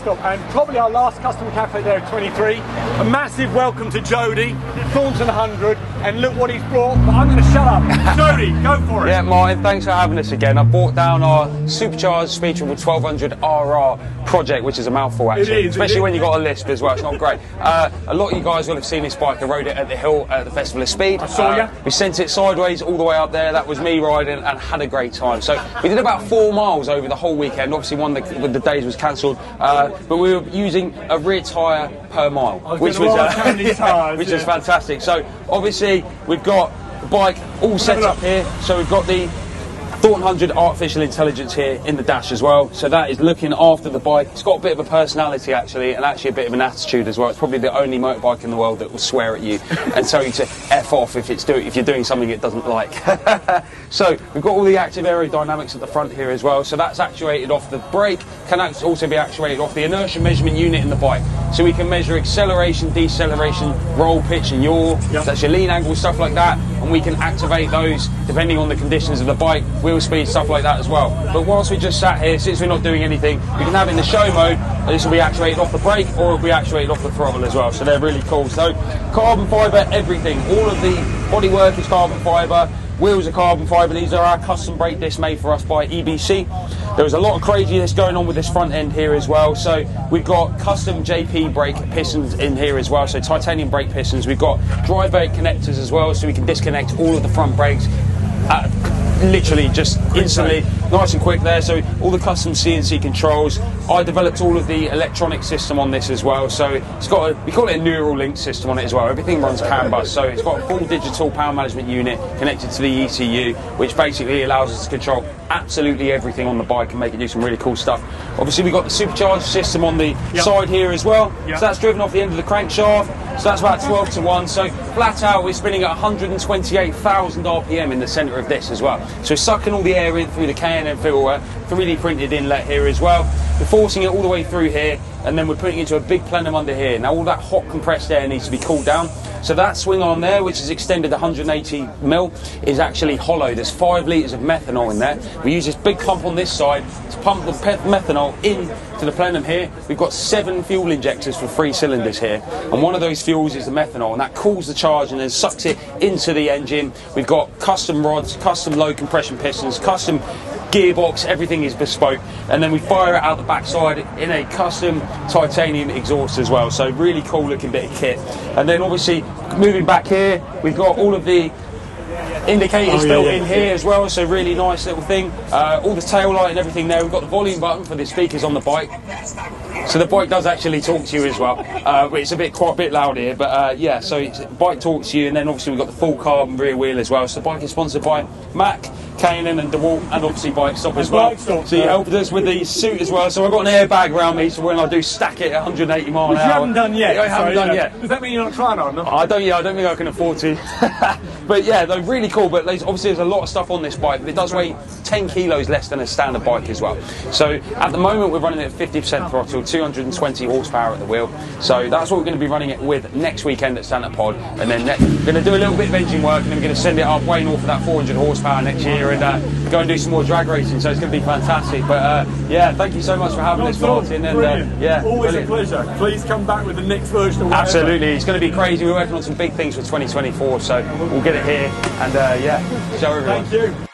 stop, and probably our last custom cafe there at 23. A massive welcome to Jody, Thornton 100, and look what he's brought, but I'm going to shut up. Jody, go for it. Yeah, Martin, thanks for having us again. I brought down our supercharged Speedtriple 1200 RR project, which is a mouthful actually, It is, especially when you've got a lisp as well. It's not great. A lot of you guys will have seen this bike. I rode it at the hill at the Festival of Speed. I saw you. We sent it sideways all the way up there. That was me riding and had a great time. So we did about 4 miles over the whole weekend. Obviously one of the days was cancelled, but we were using a rear tyre per mile, which was fantastic. So obviously we've got the bike all set up here. So we've got the Thornton 100 artificial intelligence here in the dash as well. So that is looking after the bike. It's got a bit of a personality actually, and actually a bit of an attitude as well. It's probably the only motorbike in the world that will swear at you and tell you to F off if you're doing something it doesn't like. So we've got all the active aerodynamics at the front here as well. So that's actuated off the brake, can also be actuated off the inertia measurement unit in the bike. So we can measure acceleration, deceleration, roll, pitch and yaw. So that's your lean angle, stuff like that. And we can activate those depending on the conditions of the bike, wheel speed, stuff like that as well. But whilst we just sat here, since we're not doing anything, we can have it in the show mode. This will be actuated off the brake or it will be actuated off the throttle as well. So they're really cool. So carbon fibre, everything. All of the bodywork is carbon fibre. Wheels are carbon fibre. These are our custom brake discs made for us by EBC. There was a lot of craziness going on with this front end here as well. So we've got custom JP brake pistons in here as well. So titanium brake pistons. We've got dry brake connectors as well, so we can disconnect all of the front brakes literally just instantly, nice and quick there. So all the custom CNC controls. I developed all of the electronic system on this as well. So it's got we call it a neural link system on it as well. Everything runs CAN bus, so it's got a full digital power management unit connected to the ECU, which basically allows us to control absolutely everything on the bike and make it do some really cool stuff. Obviously we've got the supercharged system on the side here as well. So that's driven off the end of the crankshaft. So that's about 12 to 1. So flat out we're spinning at 128,000 RPM in the centre of this as well. So sucking all the air in through the K&N filter, 3D printed inlet here as well. We're forcing it all the way through here, and then we're putting it into a big plenum under here. Now all that hot compressed air needs to be cooled down. So that swing arm there, which is extended 180mm, is actually hollow. There's 5 litres of methanol in there. We use this big pump on this side to pump the methanol in to the plenum here. We've got 7 fuel injectors for 3 cylinders here, and one of those fuels is the methanol, and that cools the charge and then sucks it into the engine. We've got custom rods, custom low compression pistons, custom gearbox, everything is bespoke, and then we fire it out the backside in a custom titanium exhaust as well. So really cool looking bit of kit. And then obviously moving back here, we've got all of the indicators built in here as well, so really nice little thing. All the tail light and everything there. We've got the volume button for the speakers on the bike, so the bike does actually talk to you as well. It's quite a bit loud here, but yeah, so the bike talks to you. And then obviously we've got the full carbon rear wheel as well. So the bike is sponsored by Mack, K&N and DeWalt, and obviously Bike Stop as well. So you helped us with the suit as well. So I've got an airbag around me, so when I do stack it at 180 mile an hour. You haven't done yet. I haven't done yet. Does that mean you're not trying on them? I don't think I can afford to. But yeah, they're really cool. But obviously there's a lot of stuff on this bike. It does weigh 10 kilos less than a standard bike as well. So at the moment we're running it at 50% throttle, 220 horsepower at the wheel. So that's what we're going to be running it with next weekend at Santa Pod. And then we're going to do a little bit of engine work, and then we're going to send it up way north of that 400 horsepower next year, and go and do some more drag racing. So it's going to be fantastic. But yeah, thank you so much for having us, Martin. And yeah, always a pleasure. Please come back with the next version of absolutely, it's going to be crazy. We're working on some big things for 2024, so we'll get it here and yeah, show everyone. Thank you.